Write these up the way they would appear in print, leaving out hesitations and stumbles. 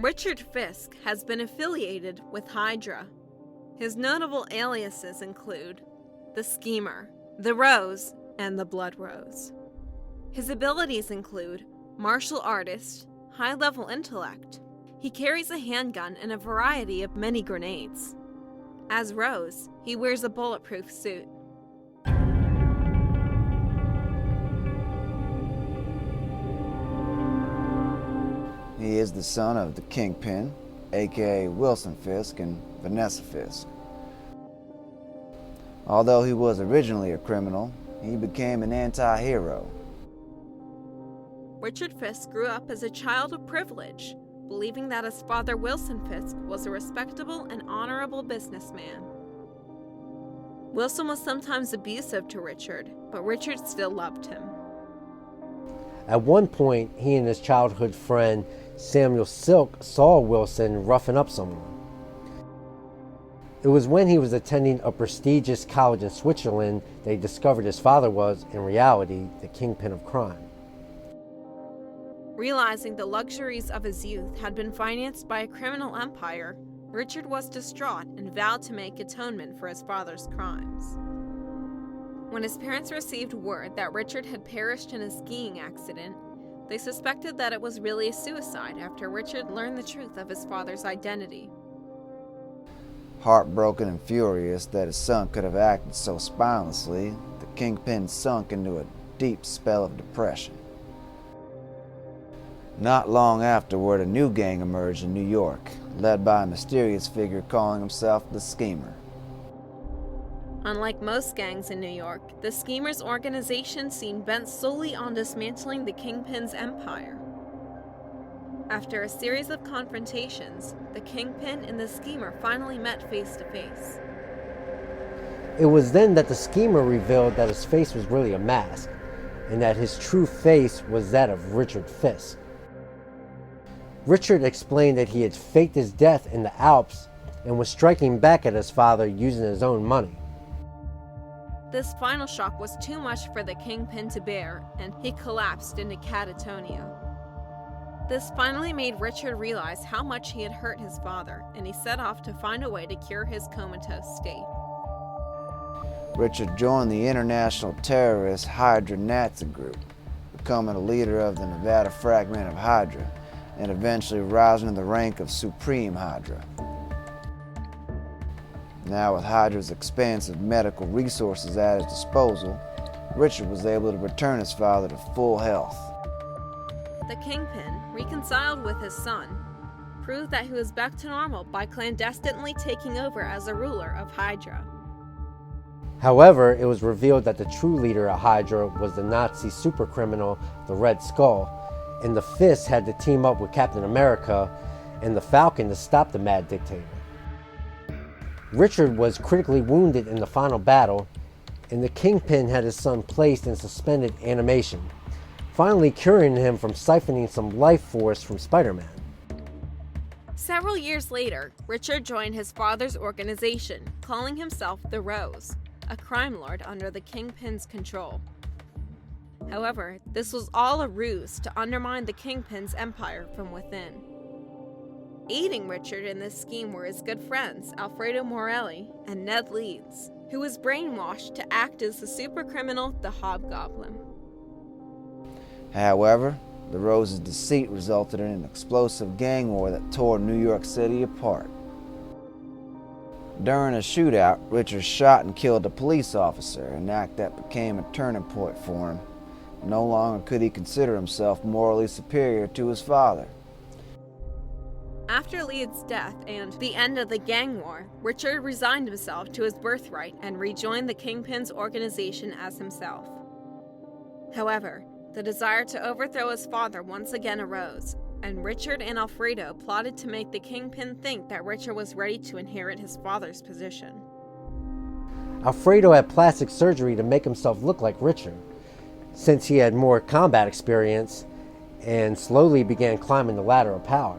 Richard Fisk has been affiliated with Hydra. His notable aliases include the Schemer, the Rose, and the Blood Rose. His abilities include martial artist, high-level intellect. He carries a handgun and a variety of mini grenades. As Rose, he wears a bulletproof suit. He is the son of the Kingpin, aka Wilson Fisk and Vanessa Fisk. Although he was originally a criminal, he became an anti-hero. Richard Fisk grew up as a child of privilege, believing that his father Wilson Fisk was a respectable and honorable businessman. Wilson was sometimes abusive to Richard, but Richard still loved him. At one point, he and his childhood friend Samuel Silk saw Wilson roughing up someone. It was when he was attending a prestigious college in Switzerland they discovered his father was, in reality, the kingpin of crime. Realizing the luxuries of his youth had been financed by a criminal empire, Richard was distraught and vowed to make atonement for his father's crimes. When his parents received word that Richard had perished in a skiing accident, they suspected that it was really a suicide after Richard learned the truth of his father's identity. Heartbroken and furious that his son could have acted so spinelessly, the Kingpin sunk into a deep spell of depression. Not long afterward, a new gang emerged in New York, led by a mysterious figure calling himself the Schemer. Unlike most gangs in New York, the Schemers' organization seemed bent solely on dismantling the Kingpin's empire. After a series of confrontations, the Kingpin and the Schemer finally met face to face. It was then that the Schemer revealed that his face was really a mask, and that his true face was that of Richard Fisk. Richard explained that he had faked his death in the Alps and was striking back at his father using his own money. This final shock was too much for the Kingpin to bear, and he collapsed into catatonia. This finally made Richard realize how much he had hurt his father, and he set off to find a way to cure his comatose state. Richard joined the international terrorist Hydra Nazi group, becoming a leader of the Nevada fragment of Hydra, and eventually rising to the rank of Supreme Hydra. Now with Hydra's expansive medical resources at his disposal, Richard was able to return his father to full health. The Kingpin, reconciled with his son, proved that he was back to normal by clandestinely taking over as a ruler of Hydra. However, it was revealed that the true leader of Hydra was the Nazi supercriminal, the Red Skull, and the Fisk had to team up with Captain America and the Falcon to stop the mad dictator. Richard was critically wounded in the final battle, and the Kingpin had his son placed in suspended animation, finally curing him from siphoning some life force from Spider-Man. Several years later, Richard joined his father's organization, calling himself the Rose, a crime lord under the Kingpin's control. However, this was all a ruse to undermine the Kingpin's empire from within. Aiding Richard in this scheme were his good friends Alfredo Morelli and Ned Leeds, who was brainwashed to act as the supercriminal the Hobgoblin. However, the Rose's deceit resulted in an explosive gang war that tore New York City apart. During a shootout, Richard shot and killed a police officer, an act that became a turning point for him. No longer could he consider himself morally superior to his father. After Leeds' death and the end of the gang war, Richard resigned himself to his birthright and rejoined the Kingpin's organization as himself. However, the desire to overthrow his father once again arose, and Richard and Alfredo plotted to make the Kingpin think that Richard was ready to inherit his father's position. Alfredo had plastic surgery to make himself look like Richard, since he had more combat experience, and slowly began climbing the ladder of power.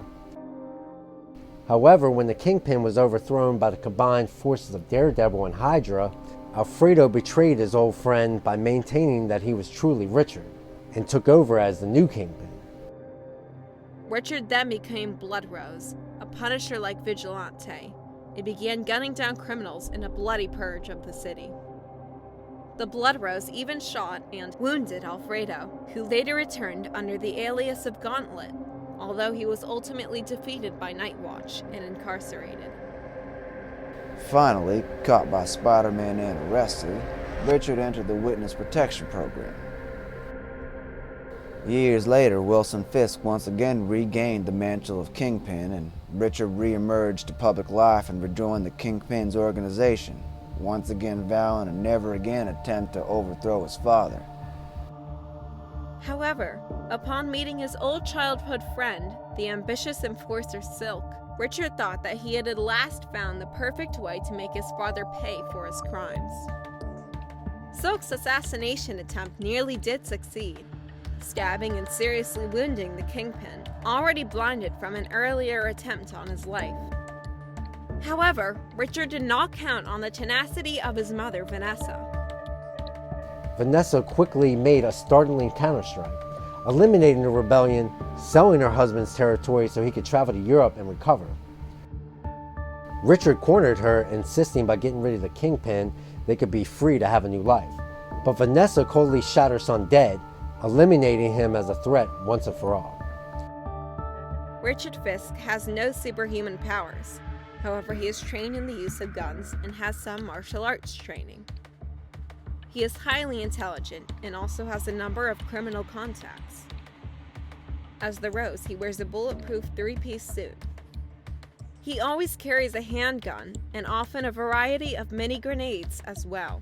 However, when the Kingpin was overthrown by the combined forces of Daredevil and Hydra, Alfredo betrayed his old friend by maintaining that he was truly Richard, and took over as the new Kingpin. Richard then became Blood Rose, a Punisher-like vigilante, and began gunning down criminals in a bloody purge of the city. The Blood Rose even shot and wounded Alfredo, who later returned under the alias of Gauntlet, although he was ultimately defeated by Night Watch and incarcerated. Finally, caught by Spider-Man and arrested, Richard entered the Witness Protection Program. Years later, Wilson Fisk once again regained the mantle of Kingpin, and Richard re-emerged to public life and rejoined the Kingpin's organization, once again vowing to never again attempt to overthrow his father. However, upon meeting his old childhood friend, the ambitious enforcer Silk, Richard thought that he had at last found the perfect way to make his father pay for his crimes. Silk's assassination attempt nearly did succeed, stabbing and seriously wounding the Kingpin, already blinded from an earlier attempt on his life. However, Richard did not count on the tenacity of his mother, Vanessa. Vanessa quickly made a startling counterstrike, eliminating the rebellion, selling her husband's territory so he could travel to Europe and recover. Richard cornered her, insisting by getting rid of the Kingpin, they could be free to have a new life. But Vanessa coldly shot her son dead, eliminating him as a threat once and for all. Richard Fisk has no superhuman powers. However, he is trained in the use of guns and has some martial arts training. He is highly intelligent and also has a number of criminal contacts. As the Rose, he wears a bulletproof three-piece suit. He always carries a handgun and often a variety of mini grenades as well.